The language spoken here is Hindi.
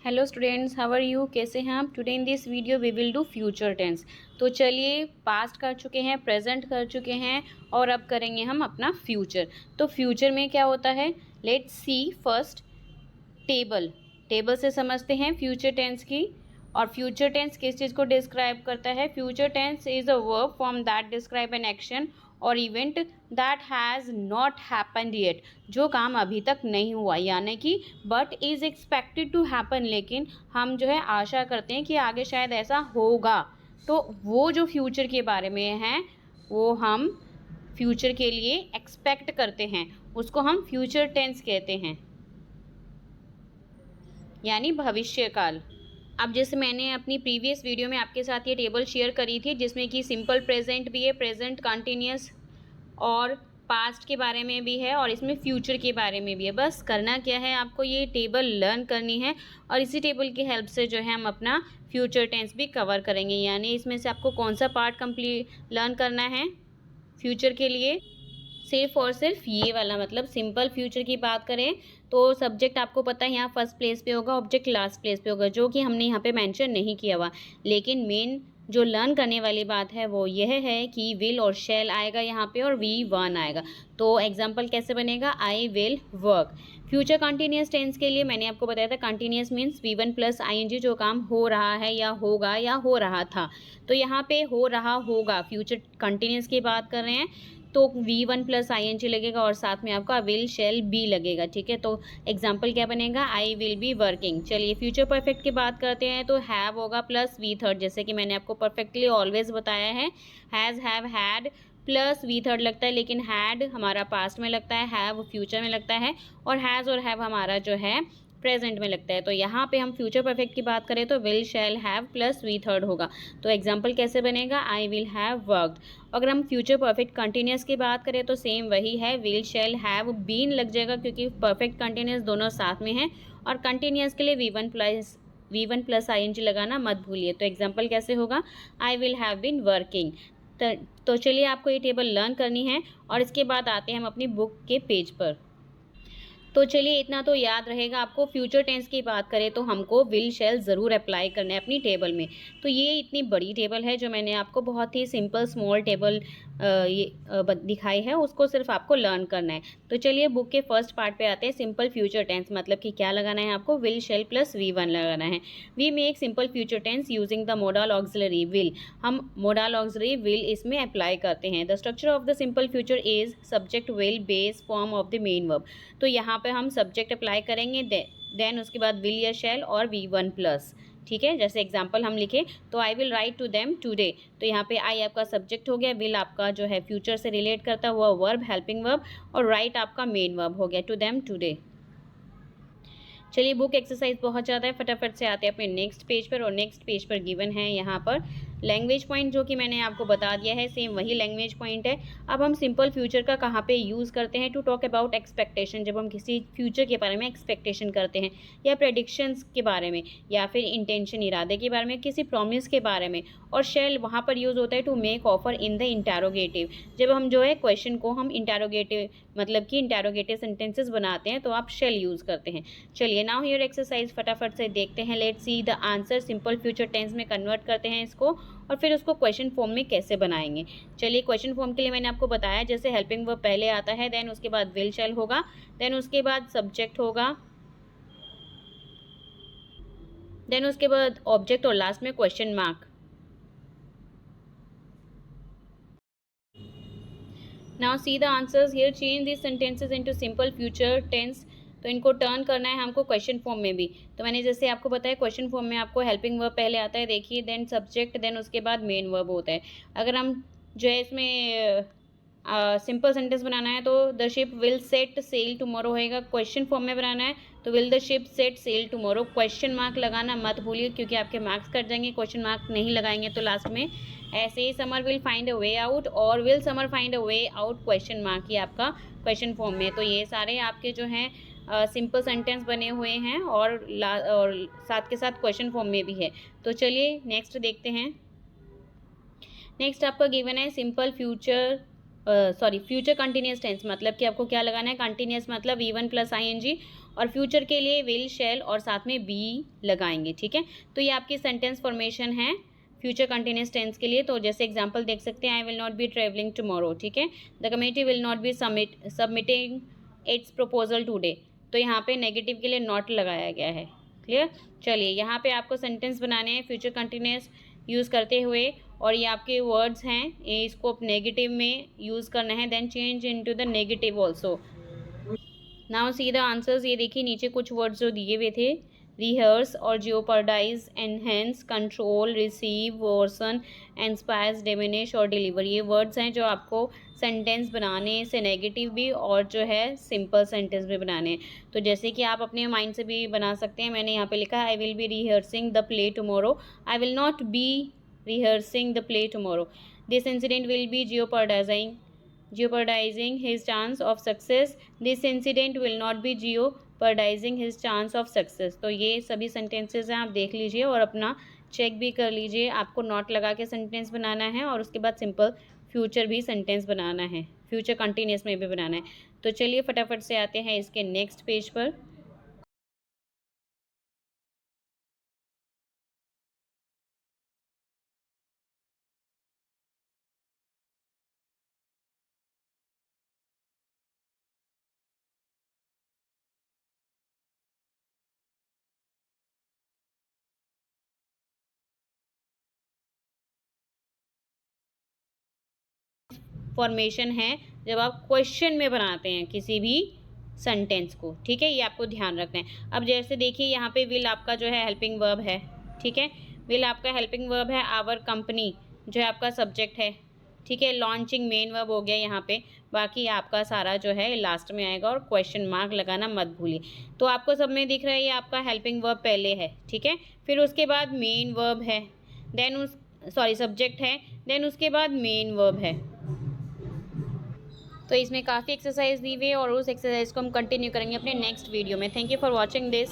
Hello students, how are you? कैसे हैं आप? Today in this video we will do future tense. तो चलिए, पास्ट कर चुके हैं, प्रेजेंट कर चुके हैं और अब करेंगे हम अपना फ्यूचर। तो फ्यूचर में क्या होता है, let's see first table. Table से समझते हैं फ्यूचर टेंस की। और फ्यूचर टेंस किस चीज़ को डिस्क्राइब करता है? Future tense is a verb form that describe an action or event that has not happened yet, जो काम अभी तक नहीं हुआ, यानी कि but is expected to happen, लेकिन हम जो है आशा करते हैं कि आगे शायद ऐसा होगा। तो वो जो फ्यूचर के बारे में है वो हम फ्यूचर के लिए एक्सपेक्ट करते हैं, उसको हम फ्यूचर टेंस कहते हैं, यानी भविष्यकाल। अब जैसे मैंने अपनी प्रीवियस वीडियो में आपके साथ ये टेबल शेयर करी थी जिसमें कि सिंपल प्रेजेंट भी है, प्रेजेंट कंटिन्यूस और पास्ट के बारे में भी है और इसमें फ्यूचर के बारे में भी है। बस करना क्या है, आपको ये टेबल लर्न करनी है और इसी टेबल की हेल्प से जो है हम अपना फ्यूचर टेंस भी कवर करेंगे। यानी इसमें से आपको कौन सा पार्ट कंप्लीट लर्न करना है फ्यूचर के लिए? सिर्फ और सिर्फ ये वाला, मतलब सिंपल फ्यूचर की बात करें तो सब्जेक्ट आपको पता है यहाँ फर्स्ट प्लेस पे होगा, ऑब्जेक्ट लास्ट प्लेस पे होगा, जो कि हमने यहाँ पे मेंशन नहीं किया हुआ। लेकिन मेन जो लर्न करने वाली बात है वो यह है कि विल और शैल आएगा यहाँ पे और वी वन आएगा। तो एग्जाम्पल कैसे बनेगा? I will work. Future continuous tense के लिए मैंने आपको बताया था continuous means V one plus I N G, जो काम हो रहा है या होगा या हो रहा था। तो यहाँ पे हो रहा होगा, फ्यूचर कंटिन्यूस की बात कर रहे हैं तो V one plus I N G लगेगा और साथ में आपका विल शेल बी लगेगा। ठीक है, तो एग्जाम्पल क्या बनेगा? I will be working. चलिए फ्यूचर परफेक्ट की बात करते हैं तो हैव होगा प्लस वी थर्ड, जैसे कि मैंने आपको परफेक्टली ऑलवेज बताया है। Has, have, had plus V third लगता है, लेकिन हैड हमारा पास्ट में लगता है, हैव फ्यूचर में लगता है और हैज़ और हैव हमारा जो है प्रेजेंट में लगता है। तो यहाँ पे हम फ्यूचर परफेक्ट की बात करें तो will shall have plus V third होगा। तो एग्जाम्पल कैसे बनेगा? I will have worked. अगर हम फ्यूचर परफेक्ट कंटिन्यूस की बात करें तो सेम वही है, विल शैल हैव बीन लग जाएगा क्योंकि परफेक्ट कंटिन्यूस दोनों साथ में हैं और कंटिन्यूस के लिए V one plus I N G लगाना मत भूलिए। तो एग्जाम्पल कैसे होगा? I will have been working. तो चलिए, आपको ये टेबल लर्न करनी है और इसके बाद आते हैं हम अपनी बुक के पेज पर। तो चलिए, इतना तो याद रहेगा आपको, फ्यूचर टेंस की बात करें तो हमको विल शैल ज़रूर अप्लाई करना है अपनी टेबल में। तो ये इतनी बड़ी टेबल है जो मैंने आपको बहुत ही सिंपल स्मॉल टेबल दिखाई है, उसको सिर्फ आपको लर्न करना है। तो चलिए बुक के फर्स्ट पार्ट पे आते हैं। सिंपल फ्यूचर टेंस मतलब कि क्या लगाना है आपको? Will shall plus V one लगाना है। We make simple future tense using the modal auxiliary will. हम मोडल ऑक्सिलरी विल इसमें अप्लाई करते हैं। The structure of the simple future is subject will base form of the main verb. तो यहाँ पे हम सब्जेक्ट अप्लाई करेंगे, देन उसके बाद विल या शैल और वी वन प्लस। ठीक है, जैसे एग्जाम्पल हम लिखे तो I will write to them today. तो यहाँ पे आई आपका सब्जेक्ट हो गया, विल आपका जो है फ्यूचर से रिलेट करता हुआ वर्ब, हेल्पिंग वर्ब, और राइट आपका मेन वर्ब हो गया, टू देम टुडे। चलिए, बुक एक्सरसाइज बहुत ज़्यादा है, फटाफट से आते हैं अपने नेक्स्ट पेज पर। और नेक्स्ट पेज पर गिवन है यहाँ पर लैंग्वेज पॉइंट, जो कि मैंने आपको बता दिया है, सेम वही लैंग्वेज पॉइंट है। अब हम सिंपल फ्यूचर का कहाँ पे यूज़ करते हैं? टू टॉक अबाउट एक्सपेक्टेशन, जब हम किसी फ्यूचर के बारे में एक्सपेक्टेशन करते हैं या प्रेडिक्शंस के बारे में या फिर इंटेंशन, इरादे के बारे में, किसी प्रॉमिस के बारे में। और शेल वहाँ पर यूज़ होता है to make offer in the interrogative, जब हम जो है क्वेश्चन को हम इंटेरोगेटिव मतलब कि इंटेरोगेटिव सेंटेंसेस बनाते हैं तो आप शेल यूज़ करते हैं। चलिए, नाउ हियर एक्सरसाइज फटाफट से देखते हैं। Let's see the answer. Simple future tense में कन्वर्ट करते हैं इसको और फिर उसको क्वेश्चन फॉर्म में कैसे बनाएंगे। चलिए, क्वेश्चन फॉर्म के लिए मैंने आपको बताया, जैसे हेल्पिंग वर्ब पहले आता है, देन उसके बाद विल शैल होगा, देन उसके बाद सब्जेक्ट होगा, देन उसके बाद ऑब्जेक्ट और लास्ट में question mark. Now see the answers here. Change this sentences into simple future tense. तो इनको टर्न करना है हमको क्वेश्चन फॉर्म में भी। तो मैंने जैसे आपको बताया, क्वेश्चन फॉर्म में आपको हेल्पिंग वर्ब पहले आता है, देखिए, देन सब्जेक्ट, देन उसके बाद मेन वर्ब होता है। अगर हम जो है इसमें सिंपल सेंटेंस बनाना है तो the ship will set sail tomorrow होएगा। क्वेश्चन फॉर्म में बनाना है तो will the ship set sail tomorrow. Question mark लगाना मत भूलिए क्योंकि आपके मार्क्स कट जाएंगे क्वेश्चन मार्क नहीं लगाएंगे तो लास्ट में। ऐसे ही summer will find a way out और will summer find a way out, question mark ही आपका क्वेश्चन फॉर्म में। तो ये सारे आपके जो हैं सिंपल सेंटेंस बने हुए हैं और साथ के साथ क्वेश्चन फॉर्म में भी है। तो चलिए नेक्स्ट देखते हैं। नेक्स्ट आपका गिवन है सिंपल फ्यूचर कंटिन्यूस टेंस, मतलब कि आपको क्या लगाना है? कंटिन्यूस मतलब V one plus I N G और फ्यूचर के लिए विल, शैल और साथ में बी लगाएंगे, ठीक है। तो ये आपकी सेंटेंस फॉर्मेशन है फ्यूचर कंटिन्यूस टेंस के लिए। तो जैसे एग्जांपल देख सकते हैं, I will not be travelling tomorrow, ठीक है। The committee will not be submitting it's proposal today. तो यहाँ पे नेगेटिव के लिए नॉट लगाया गया है। क्लियर। चलिए, यहाँ पे आपको सेंटेंस बनाने हैं फ्यूचर कंटिन्यूस यूज़ करते हुए, और ये आपके वर्ड्स हैं, इसको नेगेटिव में यूज़ करना है। Then change into the negative also. Now see the answers. ये देखिए नीचे कुछ वर्ड्स जो दिए हुए थे, रिहर्स और jeopardise, enhance, control, receive, worsen, inspires, diminish और डिलीवर। ये वर्ड्स हैं जो आपको सेंटेंस बनाने से नेगेटिव भी और जो है सिंपल सेंटेंस भी बनाने हैं। तो जैसे कि आप अपने माइंड से भी बना सकते हैं। मैंने यहाँ पे लिखा I will be rehearsing the play tomorrow, I will not be rehearsing the play tomorrow. This incident will be jeopardizing his chance of success. This incident will not be jeopardizing his chance of success. तो ये सभी सेंटेंसेस हैं, आप देख लीजिए और अपना चेक भी कर लीजिए। आपको नॉट लगा के सेंटेंस बनाना है और उसके बाद सिंपल फ्यूचर भी सेंटेंस बनाना है, फ्यूचर कंटिन्यूस में भी बनाना है। तो चलिए फटाफट से आते हैं इसके नेक्स्ट पेज पर। फॉर्मेशन है जब आप क्वेश्चन में बनाते हैं किसी भी सेंटेंस को, ठीक है। ये आपको ध्यान रखना है। अब जैसे देखिए यहाँ पे विल आपका जो है हेल्पिंग वर्ब है, ठीक है। विल आपका हेल्पिंग वर्ब है। आवर कंपनी जो है आपका सब्जेक्ट है, ठीक है। लॉन्चिंग मेन वर्ब हो गया यहाँ पे। बाकी आपका सारा जो है लास्ट में आएगा और क्वेश्चन मार्क लगाना मत भूलिए। तो आपको सब में दिख रहा है ये आपका हेल्पिंग वर्ब पहले है, ठीक है। फिर उसके बाद मेन वर्ब है, देन सब्जेक्ट है, देन उसके बाद मेन वर्ब है। तो इसमें काफ़ी एक्सरसाइज दी हुई है और उस एक्सरसाइज को हम कंटिन्यू करेंगे अपने नेक्स्ट वीडियो में। Thank you for watching this.